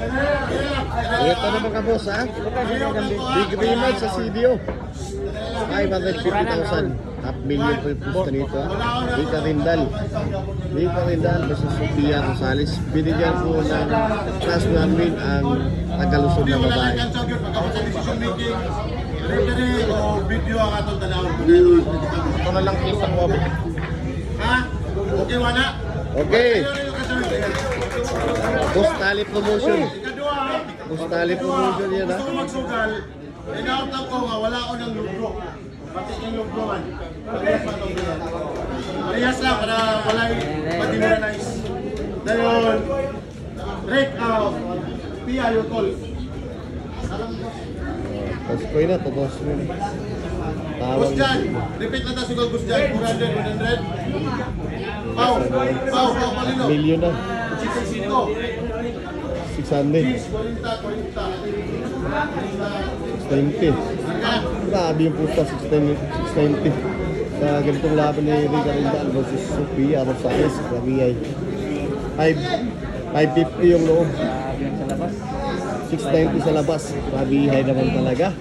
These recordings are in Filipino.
Ito naman ka boss ha. Big Raymond sa CDO. 550,000. Half million po yung pusta nito ha. Rika Rindal. Rika Rindal versus Sophia Rosales. Binigyan po ng class 1 win ang Tagalusod na babae. Ito na lang kita ko. Ha? Okay, wala? Okay. Postali promotion. Postali promotion yan ha. Gusto ko magsugal, inautap ko nga, wala ko ng lubro. Pati yung lubroan. Parehas lang, para wala pag-demoralize. Dahil, Rick, Pia, your call. Tapos ko yun na, topos mo yun. Gus Jan, repeat na tayo sugal Gus Jan, 400, 100. Pau, Palino. Million na. 600. 600. 690. Grabe yung pusta, 690. Sa ganitong laban ni Rica Rindal versus Sophia Rosales. Grabe ay 550 yung loob. 690 sa labas. Grabe high naman talaga.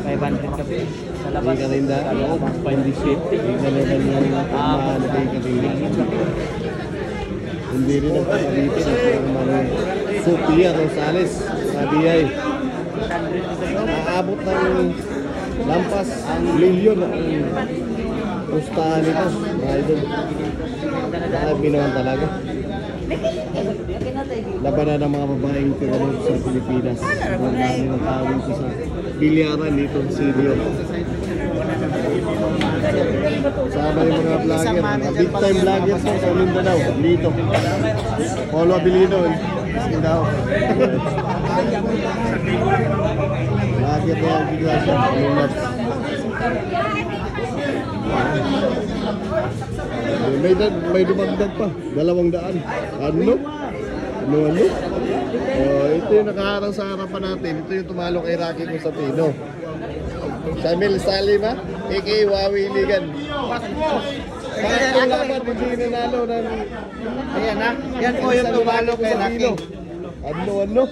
500 kasi sa labas. Rica Rindal, loob. 550. Tingnan naman yung mahal na Rica Rindal. Hindi rin ang pagkabitin at mga Sophia Rosales. Grabe ay aabot ng lampas ang milyon ang pustahan nito. Idol. Grabe naman talaga. Labanan ng mga babaeng tirador sa Pilipinas. Ang dami ng tawag ko sa bilyaran dito sa CDO. Sama yung mga vlogger, mga big time vloggers sa Mindanao. Dito. Polo Abilino. Mindanao. Vlogger na yung bigla siya. May dumagdag pa, 200. Ano? Ito yung nakaharang sa harapan natin. Ito yung tumalo kay Rocky Constantino. Shamil Salim ha? A.K.A. Wawi Ligan. Bakit yung laban hindi nanalo ng... Ayan ha. Yan po yung tumalo kay Rocky. Ano?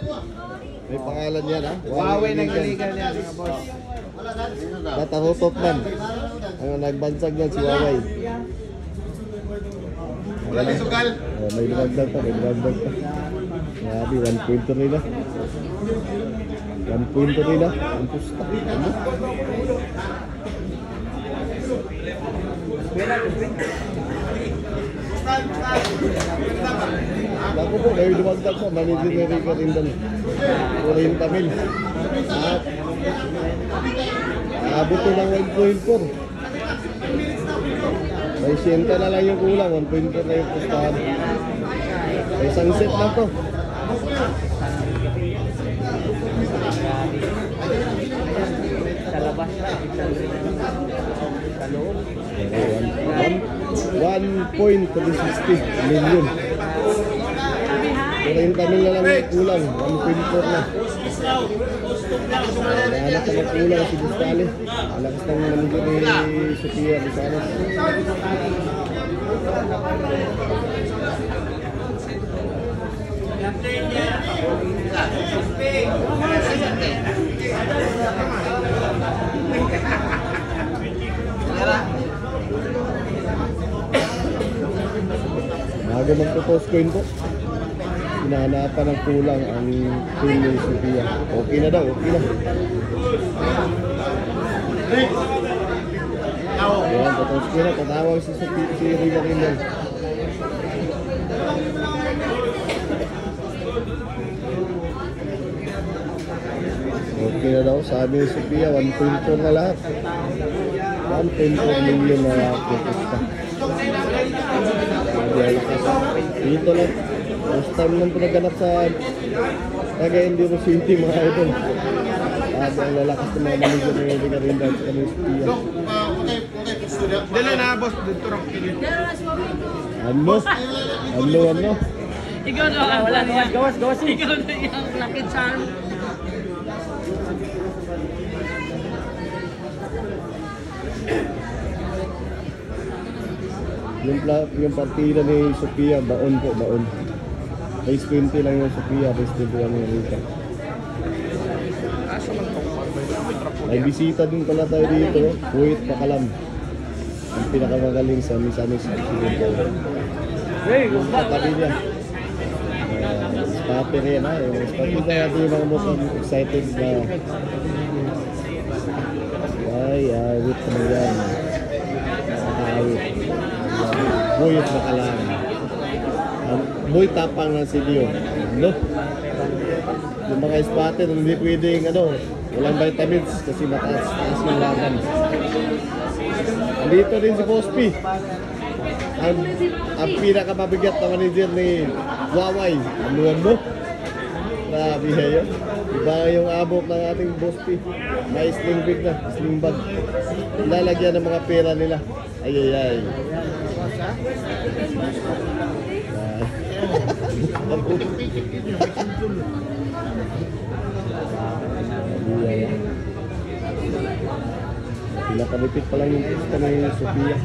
May pangalan yan ha? Huawei ng iligan yan mga boss. Natarutot man. Ang nagbansag yan si Huawei. Wala ni sugal. May lumagdag pa. Grabe, 1 point nila. 1 point nila. Ang pusta. Ano? Naku po, may lumagdag pa. Manager ni Rica Rindal. 40 mil. At abot ko ng 1.4. May siyenta na lang yung kulang. 1.4 na yung pustahan. May isang set lang to. Sa labas na. Sa loob. 1.360 million. 40 mil na lang yung kulang. 1.4 na. Anak na magkulang si Gustale. Alakas ng manager ni Sophia Rosales. Bago magpo-post coin po, hinahanapan ng kulang ang team ni Sophia. Okay na daw, okay na. Ayan, post coin na, tatawag si Sophia, si Rica Rindal. Okay na daw, sabi ni Sophia, 1.4 na lahat. 1.4 million na lahat yung pusta. Dito lang. First time lang ito naganap sa Cagayan de City mga idol. Ang lalakas ng mga manager ng Rica Rindal sa kanyang Sophia. Dala na, boss. Dito rin pilit. Ano? Ikaw na ang wala niya. Gawas. Ikaw na yung lucky charm. Yung partida ni Sophia, baon po, baon. Base 20 lang yung Sophia, base 20 lang yung Rika. May bisita din pala tayo dito, Kuwait Pakalam. Ang pinakamagaling sa Misamis Occidental. Yung katabi niya. Spatter yan ha, yung spatter na natin yung mga mukhang excited na ay, awit naman yan. Awit. Kuwait Pakalam. Boy tapang ng silyo. No? Yung mga spatter, hindi pwedeng walang vitamins kasi mataas yung laban. Dito din si Bospi. Ang pinakamabigat na manager ni Huawei. Anuan mo? Grabe yun. Iba yung abok ng ating Bospi. May sling bag na, sling bag. Lalagyan ng mga pera nila. Ay. Pinakalipit pa lang yung pista ng Sophia.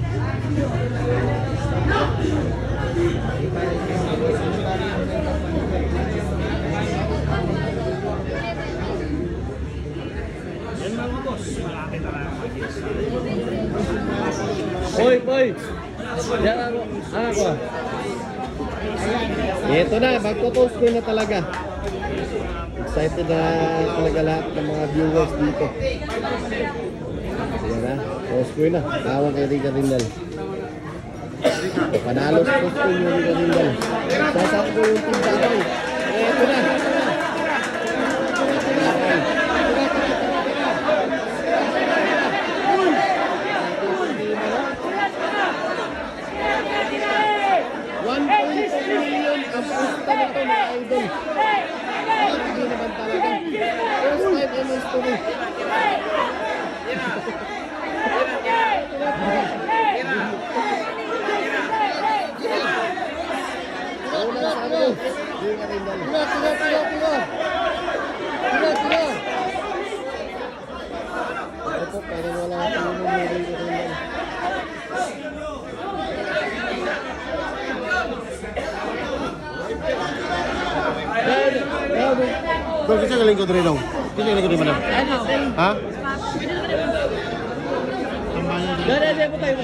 Boy! Yan ako. Ito na, magpo-post ko na talaga. Excited na talaga lahat ng mga viewers dito. Yan na, post ko na. Tawag kay Rica Rindal. Panalo sa post ko yung Rica Rindal. Sasama ko yung team Tawag. Ito na. Hindi naman talaga. First time in history. Wala sa ano. Tira. Ito, parang wala ka yung meron ko rin lang. Bro, kasi galing ko rin daw. Kasi galing ko rin madam. Ha? Diyan po tayo.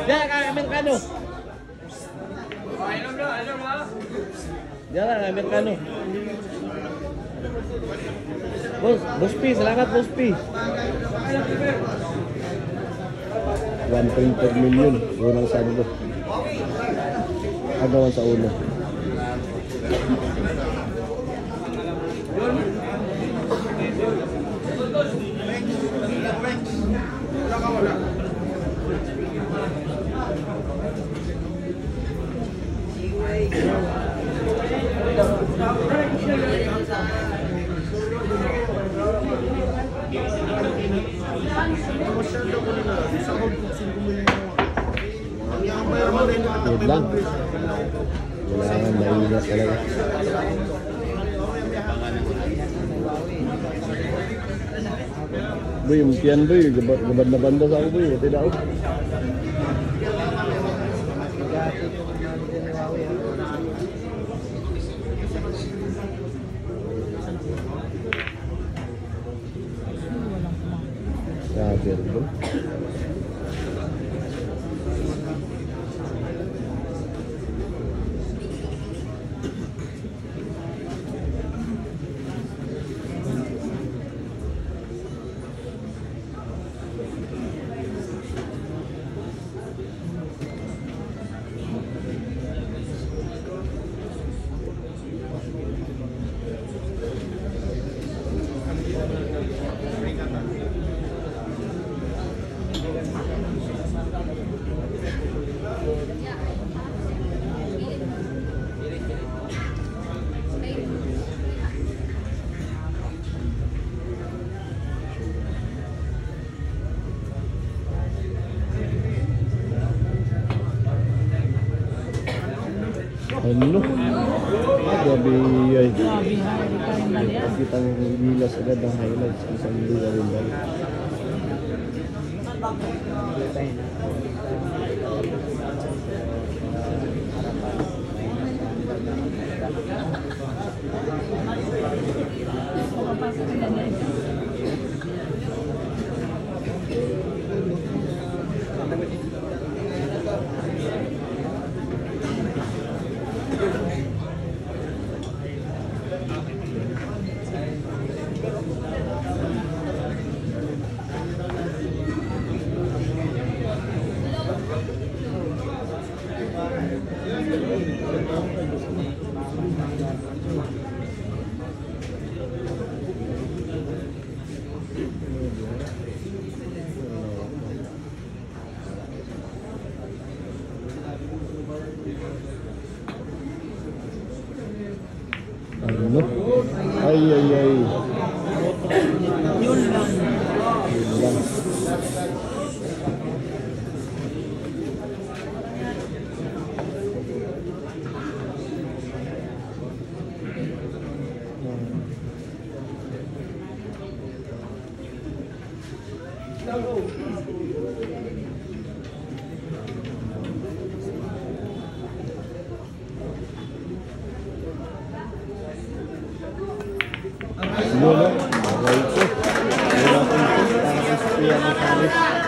Diyan, Amerikano. Diyan lang, Amerikano. Boss P, salamat Boss P. 1.4 million. Unang sando. Agawan sa ulo. Yun lang. Kailangan maingat talaga. Boy, yung tiyan boy, gabad na banda sa ako boy, hindi daw. Sabi rin. Ano? Gabi ay. Kita ng bilas agad ng highlights kung saan hindi rin ba. Ano? Ay, ay, ay. Yun lang. Yun lang. Yun lang. Okay po. Wala po ito. Para sa Sophia Metalis.